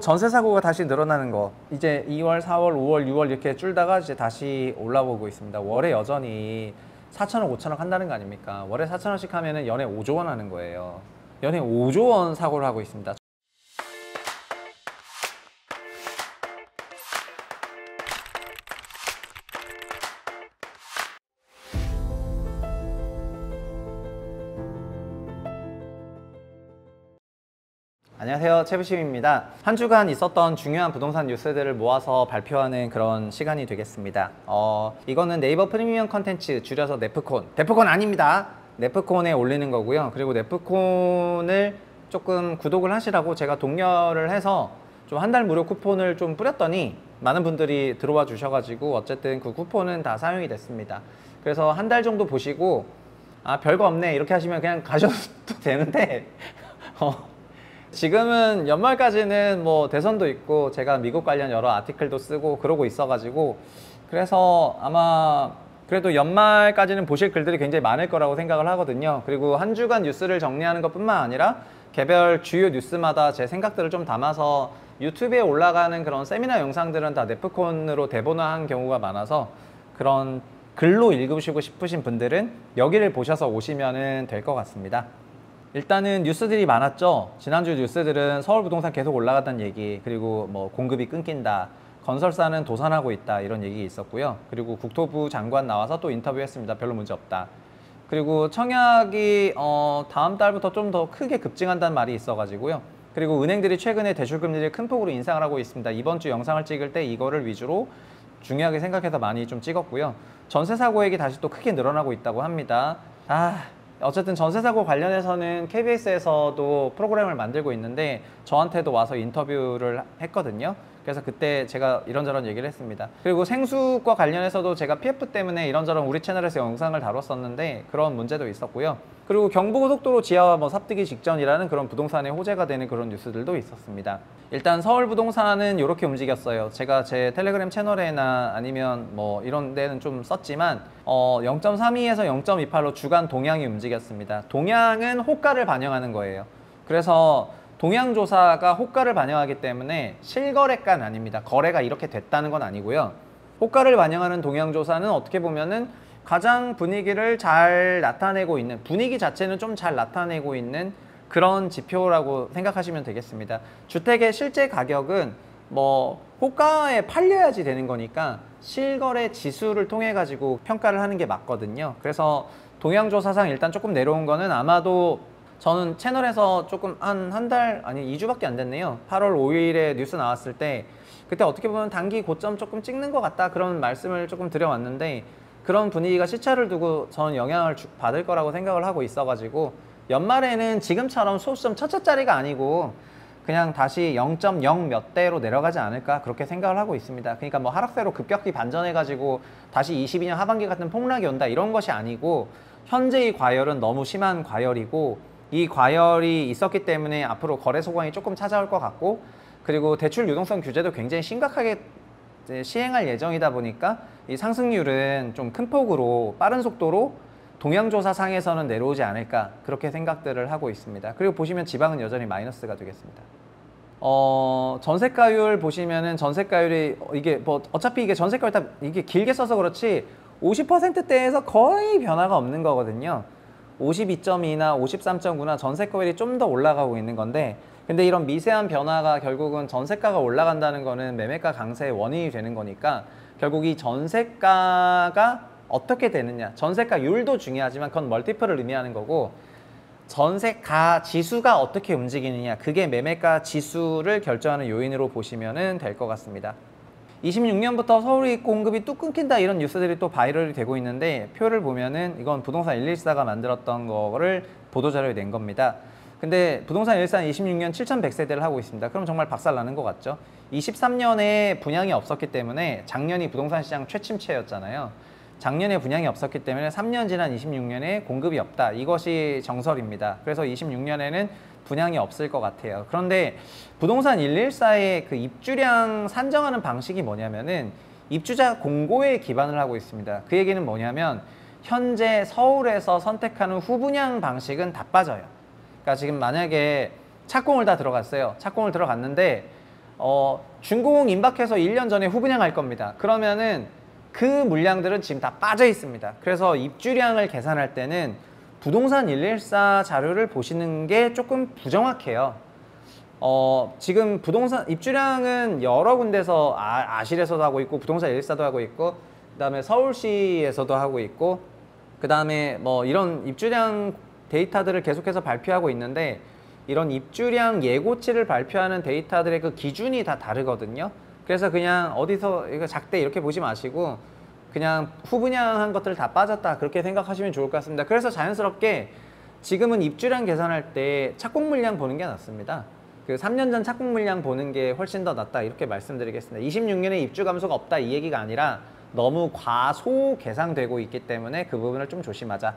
전세 사고가 다시 늘어나는 거, 이제 2월, 4월, 5월, 6월 이렇게 줄다가 이제 다시 올라오고 있습니다. 월에 여전히 4천억, 5천억 한다는 거 아닙니까? 월에 4천억씩 하면은 연에 5조 원 하는 거예요. 연에 5조 원 사고를 하고 있습니다. 안녕하세요, 최부심입니다. 한 주간 있었던 중요한 부동산 뉴스들을 모아서 발표하는 그런 시간이 되겠습니다. 이거는 네이버 프리미엄 컨텐츠, 줄여서 네프콘. 네프콘 아닙니다. 네프콘에 올리는 거고요. 그리고 네프콘을 조금 구독을 하시라고 제가 독려를 해서 좀 한 달 무료 쿠폰을 좀 뿌렸더니 많은 분들이 들어와 주셔가지고 어쨌든 그 쿠폰은 다 사용이 됐습니다. 그래서 한 달 정도 보시고 별거 없네 이렇게 하시면 그냥 가셔도 되는데 지금은 연말까지는 뭐 대선도 있고 제가 미국 관련 여러 아티클도 쓰고 그러고 있어가지고, 그래서 아마 그래도 연말까지는 보실 글들이 굉장히 많을 거라고 생각을 하거든요. 그리고 한 주간 뉴스를 정리하는 것뿐만 아니라 개별 주요 뉴스마다 제 생각들을 좀 담아서 유튜브에 올라가는 그런 세미나 영상들은 다 네프콘으로 대본화한 경우가 많아서, 그런 글로 읽으시고 싶으신 분들은 여기를 보셔서 오시면 될 것 같습니다. 일단은 뉴스들이 많았죠. 지난주 뉴스들은 서울 부동산 계속 올라갔다는 얘기, 그리고 뭐 공급이 끊긴다, 건설사는 도산하고 있다, 이런 얘기 있었고요. 그리고 국토부 장관 나와서 또 인터뷰했습니다. 별로 문제 없다. 그리고 청약이 다음 달부터 좀 더 크게 급증한다는 말이 있어가지고요. 그리고 은행들이 최근에 대출금리를 큰 폭으로 인상을 하고 있습니다. 이번 주 영상을 찍을 때 이거를 위주로 중요하게 생각해서 많이 좀 찍었고요. 전세 사고액이 다시 또 크게 늘어나고 있다고 합니다. 어쨌든 전세 사고 관련해서는 KBS에서도 프로그램을 만들고 있는데 저한테도 와서 인터뷰를 했거든요. 그래서 그때 제가 이런저런 얘기를 했습니다. 그리고 생수과 관련해서도 제가 PF 때문에 이런저런 우리 채널에서 영상을 다뤘었는데 그런 문제도 있었고요. 그리고 경부고속도로 지하화 삽뜨기 직전이라는 그런 부동산의 호재가 되는 그런 뉴스들도 있었습니다. 일단 서울 부동산은 이렇게 움직였어요. 제가 제 텔레그램 채널에나 아니면 뭐 이런 데는 좀 썼지만 0.32에서 0.28로 주간 동향이 움직였습니다. 동향은 호가를 반영하는 거예요. 그래서 동향조사가 호가를 반영하기 때문에 실거래가는 아닙니다. 거래가 이렇게 됐다는 건 아니고요. 호가를 반영하는 동향조사는 어떻게 보면은 가장 분위기를 잘 나타내고 있는, 분위기 자체는 좀 잘 나타내고 있는 그런 지표라고 생각하시면 되겠습니다. 주택의 실제 가격은 뭐 호가에 팔려야지 되는 거니까 실거래 지수를 통해 가지고 평가를 하는 게 맞거든요. 그래서 동향조사상 일단 조금 내려온 거는, 아마도 저는 채널에서 조금 한 달, 아니 2주밖에 안 됐네요. 8월 5일에 뉴스 나왔을 때 그때 어떻게 보면 단기 고점 조금 찍는 것 같다, 그런 말씀을 조금 드려왔는데, 그런 분위기가 시차를 두고 저는 영향을 받을 거라고 생각을 하고 있어가지고 연말에는 지금처럼 소수점 첫 차짜리가 아니고 그냥 다시 0.0 몇 대로 내려가지 않을까, 그렇게 생각을 하고 있습니다. 그러니까 뭐 하락세로 급격히 반전해가지고 다시 22년 하반기 같은 폭락이 온다, 이런 것이 아니고, 현재의 과열은 너무 심한 과열이고, 이 과열이 있었기 때문에 앞으로 거래 소강이 조금 찾아올 것 같고, 그리고 대출 유동성 규제도 굉장히 심각하게 시행할 예정이다 보니까 이 상승률은 좀 큰 폭으로 빠른 속도로 동향조사상에서는 내려오지 않을까, 그렇게 생각들을 하고 있습니다. 그리고 보시면 지방은 여전히 마이너스가 되겠습니다. 전세가율 보시면은 전세가율이 이게 뭐 어차피 이게 전세가율 다 이게 길게 써서 그렇지 50%대에서 거의 변화가 없는 거거든요. 52.2나 53.9나 전세가율이 좀 더 올라가고 있는 건데, 근데 이런 미세한 변화가 결국은 전세가가 올라간다는 거는 매매가 강세의 원인이 되는 거니까, 결국 이 전세가가 어떻게 되느냐, 전세가율도 중요하지만 그건 멀티플을 의미하는 거고, 전세가 지수가 어떻게 움직이느냐, 그게 매매가 지수를 결정하는 요인으로 보시면 될 것 같습니다. 26년부터 서울이 공급이 뚝 끊긴다, 이런 뉴스들이 또 바이럴이 되고 있는데, 표를 보면은 이건 부동산 114가 만들었던 거를 보도자료에 낸 겁니다. 근데 부동산 114는 26년 7,100세대를 하고 있습니다. 그럼 정말 박살나는 것 같죠. 23년에 분양이 없었기 때문에, 작년이 부동산 시장 최침체였잖아요. 작년에 분양이 없었기 때문에 3년 지난 26년에 공급이 없다, 이것이 정설입니다. 그래서 26년에는 분양이 없을 것 같아요. 그런데 부동산 114의 그 입주량 산정하는 방식이 뭐냐면은 입주자 공고에 기반을 하고 있습니다. 그 얘기는 뭐냐면 현재 서울에서 선택하는 후분양 방식은 다 빠져요. 그러니까 지금 만약에 착공을 다 들어갔어요. 착공을 들어갔는데 준공 임박해서 1년 전에 후분양할 겁니다. 그러면은 그 물량들은 지금 다 빠져 있습니다. 그래서 입주량을 계산할 때는 부동산 114 자료를 보시는 게 조금 부정확해요. 지금 부동산 입주량은 여러 군데서 아실에서도 하고 있고 부동산 114도 하고 있고 그 다음에 서울시에서도 하고 있고 그 다음에 뭐 이런 입주량 데이터들을 계속해서 발표하고 있는데 이런 입주량 예고치를 발표하는 데이터들의 그 기준이 다 다르거든요. 그래서 그냥 어디서 이거 작대 이렇게 보지 마시고 그냥 후분양한 것들 다 빠졌다 그렇게 생각하시면 좋을 것 같습니다. 그래서 자연스럽게 지금은 입주량 계산할 때 착공 물량 보는 게 낫습니다. 그 3년 전 착공 물량 보는 게 훨씬 더 낫다 이렇게 말씀드리겠습니다. 26년에 입주 감소가 없다 이 얘기가 아니라 너무 과소 계상되고 있기 때문에 그 부분을 좀 조심하자.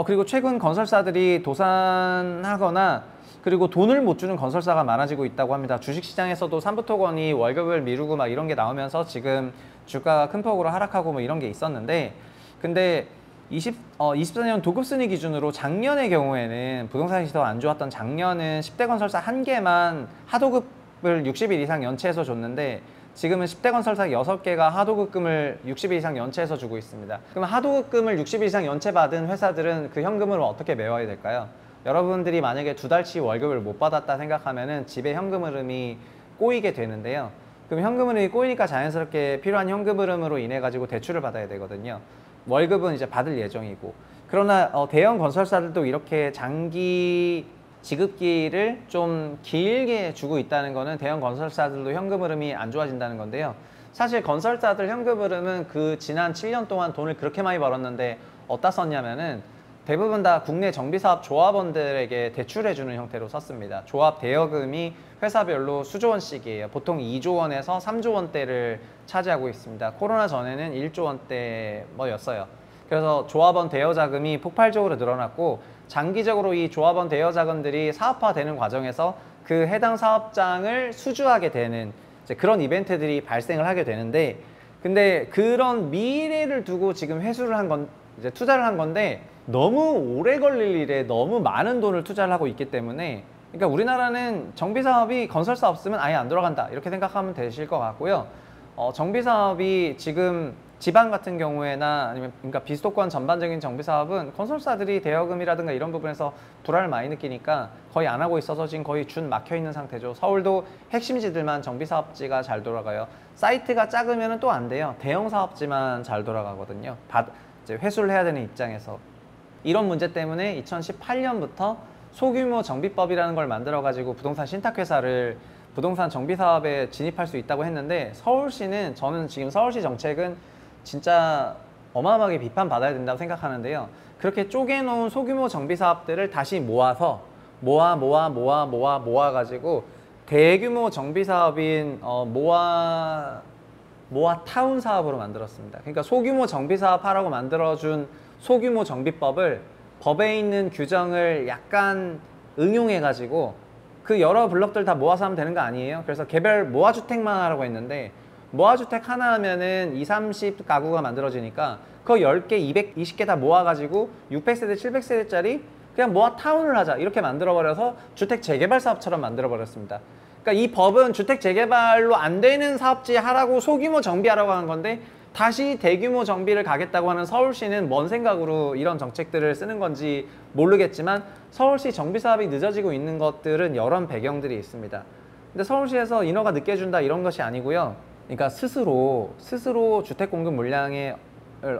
그리고 최근 건설사들이 도산하거나 그리고 돈을 못 주는 건설사가 많아지고 있다고 합니다. 주식시장에서도 삼부토건이 월급을 미루고 막 이런 게 나오면서 지금 주가가 큰 폭으로 하락하고 뭐 이런 게 있었는데 근데 24년 도급순위 기준으로 작년의 경우에는 부동산이 더 안 좋았던 작년은 10대 건설사 한 개만 하도급을 60일 이상 연체해서 줬는데 지금은 10대 건설사 6개가 하도급금을 60일 이상 연체해서 주고 있습니다. 그럼 하도급금을 60일 이상 연체받은 회사들은 그 현금을 어떻게 메워야 될까요? 여러분들이 만약에 2달치 월급을 못 받았다 생각하면은 집에 현금 흐름이 꼬이게 되는데요. 그럼 현금 흐름이 꼬이니까 자연스럽게 필요한 현금 흐름으로 인해 가지고 대출을 받아야 되거든요. 월급은 이제 받을 예정이고 그러나 대형 건설사들도 이렇게 장기 지급기를 좀 길게 주고 있다는 거는 대형 건설사들도 현금 흐름이 안 좋아진다는 건데요. 사실 건설사들 현금 흐름은 그 지난 7년 동안 돈을 그렇게 많이 벌었는데 어디다 썼냐면은 대부분 다 국내 정비사업 조합원들에게 대출해주는 형태로 썼습니다. 조합 대여금이 회사별로 수조 원씩이에요. 보통 2조 원에서 3조 원대를 차지하고 있습니다. 코로나 전에는 1조 원대 뭐였어요. 그래서 조합원 대여 자금이 폭발적으로 늘어났고 장기적으로 이 조합원 대여 자금들이 사업화되는 과정에서 그 해당 사업장을 수주하게 되는 이제 그런 이벤트들이 발생을 하게 되는데 근데 그런 미래를 두고 지금 회수를 한 건 이제 투자를 한 건데 너무 오래 걸릴 일에 너무 많은 돈을 투자를 하고 있기 때문에 그러니까 우리나라는 정비사업이 건설사 없으면 아예 안 들어간다 이렇게 생각하면 되실 것 같고요. 정비사업이 지금 지방 같은 경우에나 아니면 그러니까 비수도권 전반적인 정비사업은 건설사들이 대여금이라든가 이런 부분에서 불안을 많이 느끼니까 거의 안 하고 있어서 지금 거의 준 막혀 있는 상태죠. 서울도 핵심지들만 정비사업지가 잘 돌아가요. 사이트가 작으면 또 안 돼요. 대형 사업지만 잘 돌아가거든요. 이제 회수를 해야 되는 입장에서. 이런 문제 때문에 2018년부터 소규모 정비법이라는 걸 만들어 가지고 부동산 신탁회사를 부동산 정비사업에 진입할 수 있다고 했는데 서울시는 저는 지금 서울시 정책은 진짜 어마어마하게 비판받아야 된다고 생각하는데요. 그렇게 쪼개놓은 소규모 정비사업들을 다시 모아서 모아 가지고 대규모 정비사업인 모아 타운 사업으로 만들었습니다. 그러니까 소규모 정비사업 하라고 만들어준 소규모 정비법을 법에 있는 규정을 약간 응용해 가지고 그 여러 블럭들 다 모아서 하면 되는 거 아니에요? 그래서 개별 모아주택만 하라고 했는데 모아주택 하나 하면은 20, 30가구가 만들어지니까 그거 10개, 220개 다 모아가지고 600세대, 700세대짜리 그냥 모아 타운을 하자 이렇게 만들어버려서 주택 재개발 사업처럼 만들어버렸습니다. 그러니까 이 법은 주택 재개발로 안 되는 사업지 하라고 소규모 정비하라고 하는 건데 다시 대규모 정비를 가겠다고 하는 서울시는 뭔 생각으로 이런 정책들을 쓰는 건지 모르겠지만 서울시 정비 사업이 늦어지고 있는 것들은 여러 배경들이 있습니다. 근데 서울시에서 인허가 늦게 준다 이런 것이 아니고요. 그러니까 스스로 주택 공급 물량을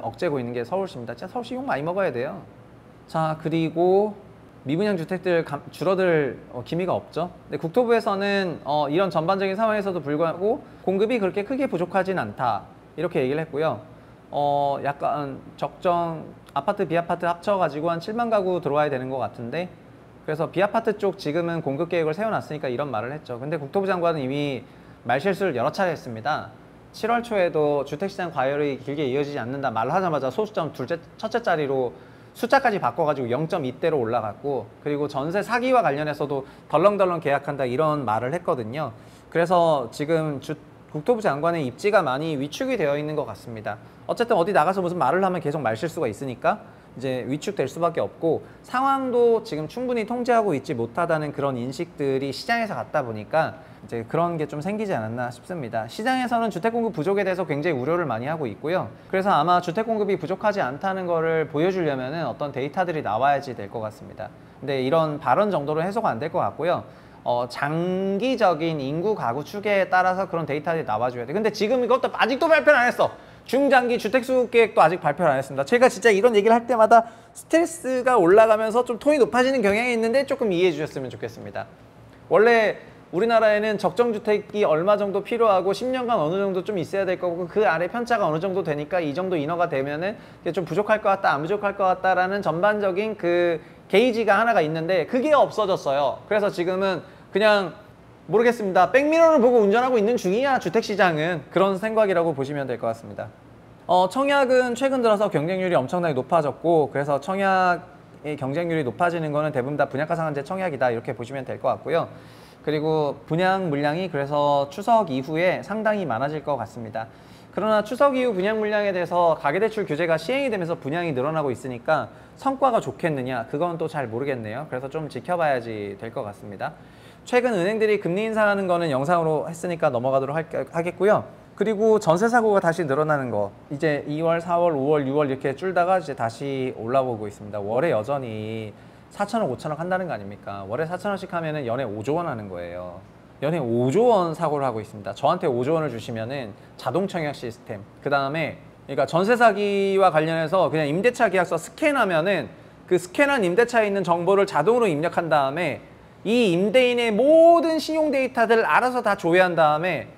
억제고 있는 게 서울시입니다. 진짜 서울시 욕 많이 먹어야 돼요. 자, 그리고 미분양 주택들 줄어들 기미가 없죠. 근데 국토부에서는 이런 전반적인 상황에서도 불구하고 공급이 그렇게 크게 부족하진 않다. 이렇게 얘기를 했고요. 약간 적정 아파트 비아파트 합쳐가지고 한 7만 가구 들어와야 되는 것 같은데 그래서 비아파트 쪽 지금은 공급 계획을 세워놨으니까 이런 말을 했죠. 근데 국토부 장관은 이미 말실수를 여러 차례 했습니다. 7월 초에도 주택시장 과열이 길게 이어지지 않는다 말을 하자마자 소수점 첫째 자리로 숫자까지 바꿔가지고 0.2대로 올라갔고 그리고 전세 사기와 관련해서도 덜렁덜렁 계약한다 이런 말을 했거든요. 그래서 지금 국토부 장관의 입지가 많이 위축이 되어 있는 것 같습니다. 어쨌든 어디 나가서 무슨 말을 하면 계속 말실수가 있으니까 이제 위축될 수밖에 없고, 상황도 지금 충분히 통제하고 있지 못하다는 그런 인식들이 시장에서 갔다 보니까 이제 그런 게 좀 생기지 않았나 싶습니다. 시장에서는 주택 공급 부족에 대해서 굉장히 우려를 많이 하고 있고요. 그래서 아마 주택 공급이 부족하지 않다는 거를 보여주려면은 어떤 데이터들이 나와야지 될 것 같습니다. 근데 이런 발언 정도로 해소가 안 될 것 같고요. 장기적인 인구 가구 추계에 따라서 그런 데이터들이 나와줘야 돼. 근데 지금 이것도 아직도 발표를 안 했어. 중장기 주택 수급 계획도 아직 발표를 안 했습니다. 제가 진짜 이런 얘기를 할 때마다 스트레스가 올라가면서 좀 톤이 높아지는 경향이 있는데 조금 이해해 주셨으면 좋겠습니다. 원래 우리나라에는 적정주택이 얼마 정도 필요하고 10년간 어느 정도 좀 있어야 될 거고, 그 아래 편차가 어느 정도 되니까 이 정도 인허가 되면은 좀 부족할 것 같다, 안 부족할 것 같다라는 전반적인 그 게이지가 하나가 있는데 그게 없어졌어요. 그래서 지금은 그냥 모르겠습니다. 백미러를 보고 운전하고 있는 중이야, 주택시장은. 그런 생각이라고 보시면 될 것 같습니다. 청약은 최근 들어서 경쟁률이 엄청나게 높아졌고, 그래서 청약의 경쟁률이 높아지는 거는 대부분 다 분양가 상한제 청약이다, 이렇게 보시면 될 것 같고요. 그리고 분양 물량이 그래서 추석 이후에 상당히 많아질 것 같습니다. 그러나 추석 이후 분양 물량에 대해서 가계대출 규제가 시행이 되면서 분양이 늘어나고 있으니까 성과가 좋겠느냐, 그건 또 잘 모르겠네요. 그래서 좀 지켜봐야지 될 것 같습니다. 최근 은행들이 금리 인상하는 거는 영상으로 했으니까 넘어가도록 하겠고요. 그리고 전세 사고가 다시 늘어나는 거, 이제 2월, 4월, 5월, 6월 이렇게 줄다가 이제 다시 올라오고 있습니다. 월에 여전히 4천억, 5천억 한다는 거 아닙니까? 월에 4천원씩 하면은 연에 5조 원 하는 거예요. 연에 5조 원 사고를 하고 있습니다. 저한테 5조 원을 주시면은 자동 청약 시스템, 그 다음에 그러니까 전세 사기와 관련해서 그냥 임대차 계약서 스캔하면은 그 스캔한 임대차에 있는 정보를 자동으로 입력한 다음에 이 임대인의 모든 신용 데이터들을 알아서 다 조회한 다음에,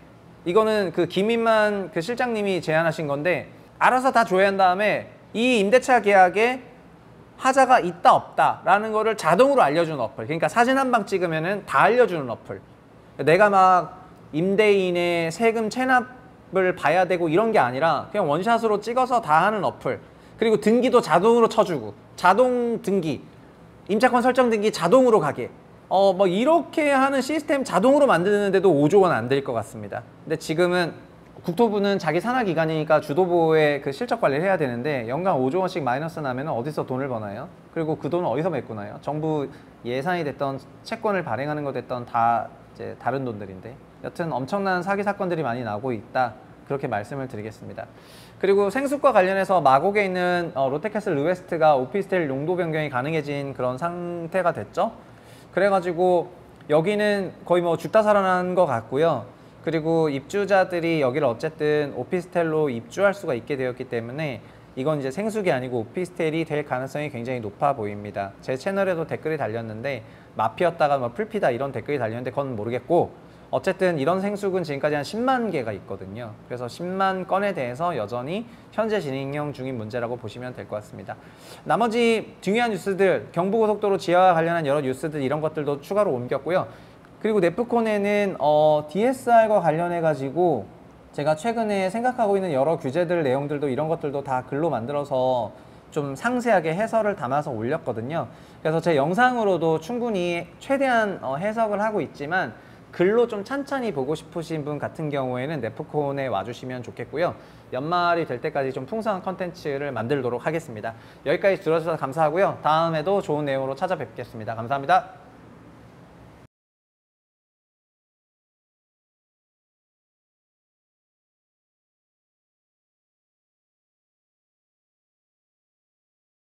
이거는 그 김인만 그 실장님이 제안하신 건데, 알아서 다 조회한 다음에 이 임대차 계약에 하자가 있다 없다 라는 거를 자동으로 알려주는 어플. 그러니까 사진 한 방 찍으면은 다 알려주는 어플. 내가 막 임대인의 세금 체납을 봐야 되고 이런 게 아니라 그냥 원샷으로 찍어서 다 하는 어플. 그리고 등기도 자동으로 쳐주고, 자동 등기, 임차권 설정 등기 자동으로 가게, 뭐 이렇게 하는 시스템 자동으로 만드는데도 5조 원 안 될 것 같습니다. 근데 지금은 국토부는 자기 산하 기관이니까 주도부의 그 실적 관리를 해야 되는데, 연간 5조 원씩 마이너스 나면 어디서 돈을 버나요? 그리고 그 돈은 어디서 메꾸나요? 정부 예산이 됐던, 채권을 발행하는 거 됐던 다 이제 다른 돈들인데, 여튼 엄청난 사기 사건들이 많이 나오고 있다, 그렇게 말씀을 드리겠습니다. 그리고 생수과 관련해서 마곡에 있는 롯데캐슬 르웨스트가 오피스텔 용도 변경이 가능해진 그런 상태가 됐죠. 그래가지고 여기는 거의 뭐 죽다 살아난 것 같고요. 그리고 입주자들이 여기를 어쨌든 오피스텔로 입주할 수가 있게 되었기 때문에 이건 이제 생수기 아니고 오피스텔이 될 가능성이 굉장히 높아 보입니다. 제 채널에도 댓글이 달렸는데 마피였다가 뭐 풀피다 이런 댓글이 달렸는데 그건 모르겠고, 어쨌든 이런 생수군 지금까지 한 10만 개가 있거든요. 그래서 10만 건에 대해서 여전히 현재 진행 중인 문제라고 보시면 될 것 같습니다. 나머지 중요한 뉴스들, 경부고속도로 지하와 관련한 여러 뉴스들, 이런 것들도 추가로 옮겼고요. 그리고 네프콘에는 DSR과 관련해 가지고 제가 최근에 생각하고 있는 여러 규제들 내용들도, 이런 것들도 다 글로 만들어서 좀 상세하게 해설을 담아서 올렸거든요. 그래서 제 영상으로도 충분히 최대한 해석을 하고 있지만, 글로 좀 찬찬히 보고 싶으신 분 같은 경우에는 네프콘에 와주시면 좋겠고요. 연말이 될 때까지 좀 풍성한 컨텐츠를 만들도록 하겠습니다. 여기까지 들어주셔서 감사하고요. 다음에도 좋은 내용으로 찾아뵙겠습니다. 감사합니다.